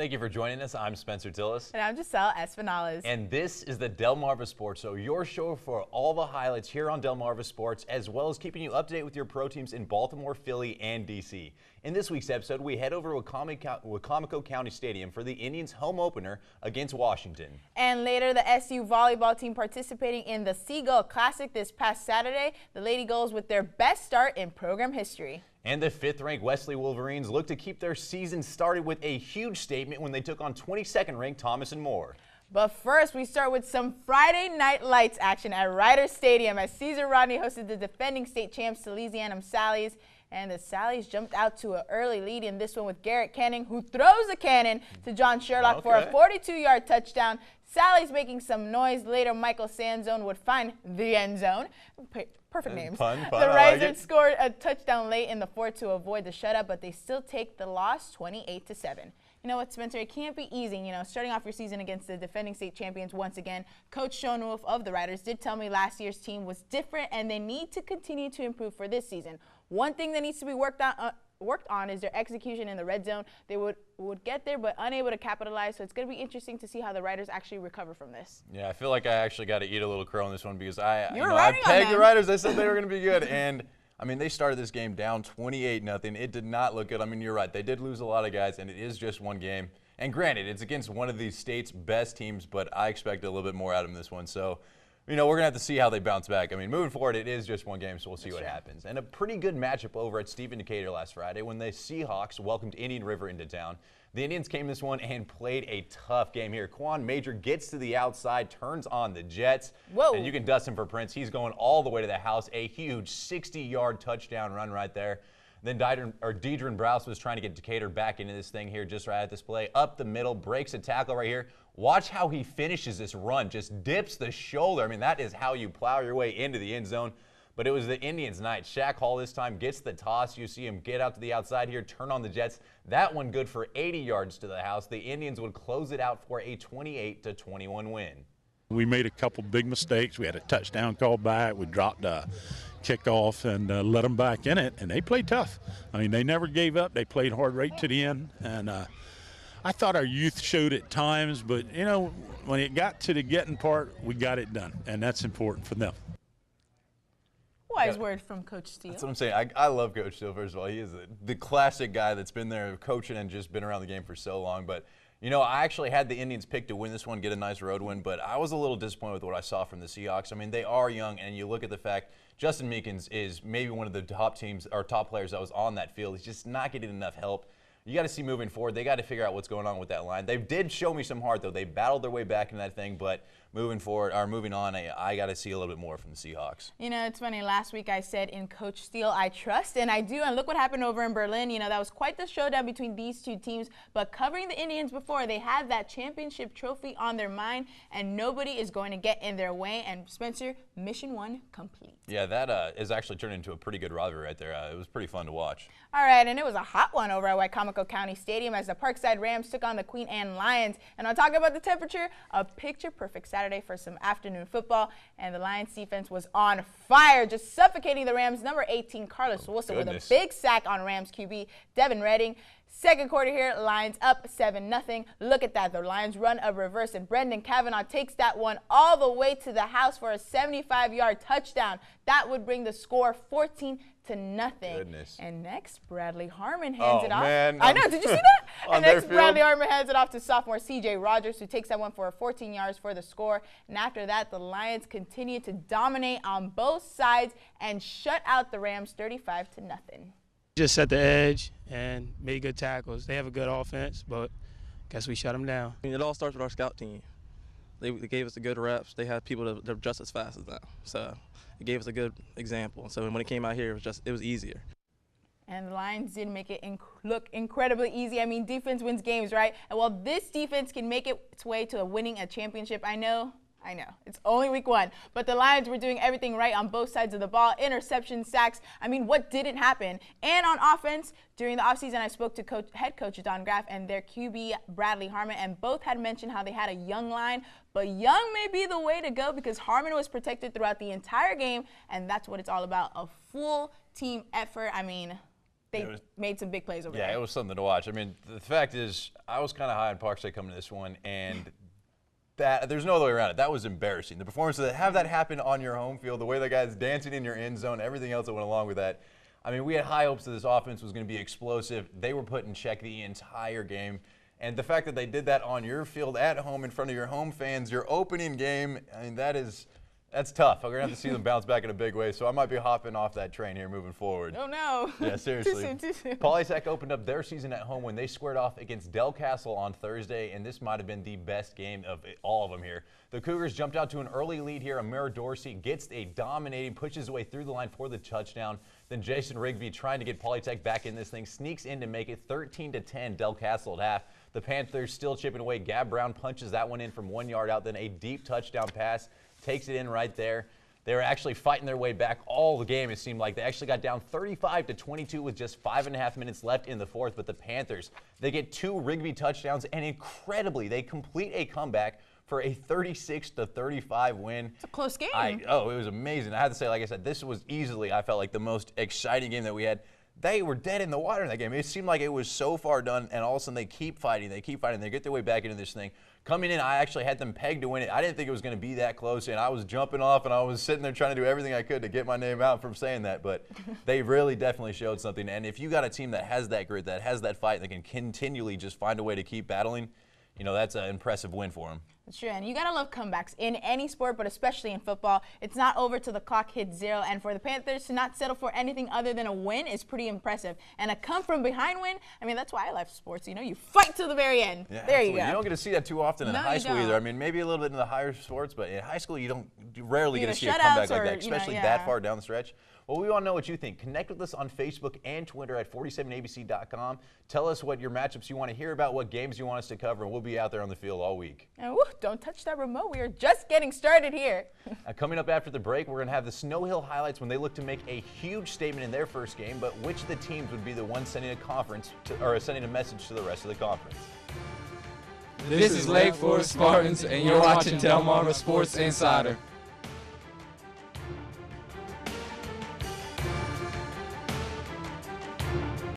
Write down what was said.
Thank you for joining us. I'm Spencer Tillis. And I'm Giselle Espinales. And this is the Delmarva Sports Show, your show for all the highlights here on Delmarva Sports, as well as keeping you up to date with your pro teams in Baltimore, Philly, and D.C. In this week's episode, we head over to Wicomico County Stadium for the Indians' home opener against Washington. And later, the SU volleyball team participating in the Seagull Classic this past Saturday. The Lady Gulls with their best start in program history. And the 5th-ranked Wesley Wolverines look to keep their season started with a huge statement when they took on 22nd-ranked Thomas and More. But first, we start with some Friday Night Lights action at Ryder Stadium as Caesar Rodney hosted the defending state champs Salesianum Sallies. And the Sallies jumped out to an early lead in this one with Garrett Canning, who throws a cannon to John Sherlock for a 42-yard touchdown. Sallies making some noise. Later, Michael Sanzone would find the end zone. Perfect names. Pun, the Risers scored a touchdown late in the fourth to avoid the shutout, but they still take the loss 28-7. You know what, Spencer? It can't be easy, starting off your season against the defending state champions once again. Coach Schoenwolf of the Riders did tell me last year's team was different, and they need to continue to improve for this season. One thing that needs to be worked on is their execution in the red zone. They would get there, but unable to capitalize. So it's going to be interesting to see how the Riders actually recover from this. Yeah, I feel like I actually got to eat a little crow on this one because I pegged the Riders. I said they were going to be good, and I mean, they started this game down 28-0. It did not look good. I mean, you're right. They did lose a lot of guys, and it is just one game. And granted, it's against one of these state's best teams, but I expected a little bit more out of them this one. So, we're going to have to see how they bounce back. I mean, moving forward, it is just one game, so we'll see what happens. And a pretty good matchup over at Stephen Decatur last Friday when the Seahawks welcomed Indian River into town. The Indians came this one and played a tough game here. Quan Major gets to the outside, turns on the Jets. Whoa. And you can dust him for Prince. He's going all the way to the house. A huge 60-yard touchdown run right there. Then Deidre Browse was trying to get Decatur back into this thing here just right at this play. Up the middle, breaks a tackle right here. Watch how he finishes this run. Just dips the shoulder. I mean, that is how you plow your way into the end zone. But it was the Indians' night. Shaq Hall this time gets the toss. You see him get out to the outside here, turn on the Jets. That one good for 80 yards to the house. The Indians would close it out for a 28-21 win. We made a couple big mistakes. We had a touchdown call back. We dropped a kickoff and let them back in it, and they played tough. I mean, they never gave up. They played hard right to the end, and I thought our youth showed at times, but, when it got to the getting part, we got it done, and that's important for them. Wise word from Coach Steele. That's what I'm saying. I love Coach Steele, first of all. He is the classic guy that's been there coaching and just been around the game for so long. But, I actually had the Indians picked to win this one, get a nice road win, but I was a little disappointed with what I saw from the Seahawks. I mean, they are young, and you look at the fact Justin Meekins is maybe one of the top players that was on that field. He's just not getting enough help. You got to see moving forward. They got to figure out what's going on with that line. They did show me some heart, though. They battled their way back into that thing, but moving on, I got to see a little bit more from the Seahawks. It's funny. Last week I said in Coach Steele, I trust, and I do. And look what happened over in Berlin. That was quite the showdown between these two teams. But covering the Indians before, they had that championship trophy on their mind, and nobody is going to get in their way. And Spencer, mission 1 complete. Yeah, that is actually turned into a pretty good rivalry right there. It was pretty fun to watch. All right, and it was a hot one over at Wicomico County Stadium as the Parkside Rams took on the Queen Anne Lions. And I'll talk about the temperature, a picture-perfect Saturday for some afternoon football. And the Lions defense was on fire, just suffocating the Rams. Number 18, Carlos Wilson, with a big sack on Rams QB, Devin Redding. Second quarter here, Lions up 7-0. Look at that. The Lions run a reverse, and Brendan Kavanaugh takes that one all the way to the house for a 75-yard touchdown. That would bring the score 14-0. Goodness. And next, Bradley Harmon hands it off. Man. I know, did you see that? And next, Bradley Harmon hands it off to sophomore C.J. Rogers, who takes that one for 14 yards for the score. And after that, the Lions continue to dominate on both sides and shut out the Rams 35-0. Just set the edge and made good tackles. They have a good offense, but guess we shut them down. It all starts with our scout team. They gave us the good reps. They had people that are just as fast as them. So it gave us a good example. So when it came out here, it was easier. And the Lions did make it look incredibly easy. I mean, defense wins games, right? And while this defense can make its way to winning a championship, I know, it's only week 1, but the Lions were doing everything right on both sides of the ball. Interceptions, sacks. I mean, what didn't happen? And on offense, during the offseason, I spoke to head coach Don Graff and their QB Bradley Harmon, and both had mentioned how they had a young line, but young may be the way to go because Harmon was protected throughout the entire game, and that's what it's all about, a full team effort. I mean, they made some big plays over there. Yeah, it was something to watch. I mean, the fact is, I was kind of high on Parkside coming to this one, and there's no other way around it. That was embarrassing. The performance to have that happen on your home field, the way the guys dancing in your end zone, everything else that went along with that. I mean, we had high hopes that this offense was going to be explosive. They were put in check the entire game. And the fact that they did that on your field at home in front of your home fans, your opening game, I mean, that's tough. We're going to have to see them bounce back in a big way, so I might be hopping off that train here moving forward. Oh, no. Yeah, seriously. Too soon. Polytech opened up their season at home when they squared off against Del Castle on Thursday, and this might have been the best game of all of them here. The Cougars jumped out to an early lead here. Amira Dorsey gets a dominating, pushes his way through the line for the touchdown. Then Jason Rigby, trying to get Polytech back in this thing, sneaks in to make it 13-10 Del Castle at half. The Panthers still chipping away. Gab Brown punches that one in from 1 yard out, then a deep touchdown pass, takes it in right there. They were actually fighting their way back all the game, it seemed like. They actually got down 35-22 with just 5.5 minutes left in the fourth, but the Panthers, they get 2 Rigby touchdowns, and incredibly, they complete a comeback for a 36-35 win. It's a close game. It was amazing. I have to say, like I said, this was easily, I felt like, the most exciting game that we had. They were dead in the water in that game. It seemed like it was so far done, and all of a sudden they keep fighting. They get their way back into this thing. Coming in, I actually had them pegged to win it. I didn't think it was going to be that close, and I was jumping off, and I was sitting there trying to do everything I could to get my name out from saying that. But they really definitely showed something. And if you got a team that has that grit, that has that fight, that can continually just find a way to keep battling, you know, that's an impressive win for them. That's true, and you gotta love comebacks in any sport, but especially in football. It's not over till the clock hits 0, and for the Panthers to not settle for anything other than a win is pretty impressive. And a come-from-behind win, I mean, that's why I love sports. You know, you fight till the very end. Yeah, there absolutely. you go. You don't get to see that too often in high school either. I mean, maybe a little bit in the higher sports, but in high school you rarely get to see a comeback like that, especially that far down the stretch. Well, we want to know what you think. Connect with us on Facebook and Twitter at 47abc.com. Tell us what your matchups you want to hear about, what games you want us to cover, and we'll be out there on the field all week. And don't touch that remote. We are just getting started here. Coming up after the break, we're going to have the Snow Hill highlights when they look to make a huge statement in their first game, but which of the teams would be the one sending a message to the rest of the conference? This is Lake Forest Spartans, and you're watching Delmarva Sports Insider.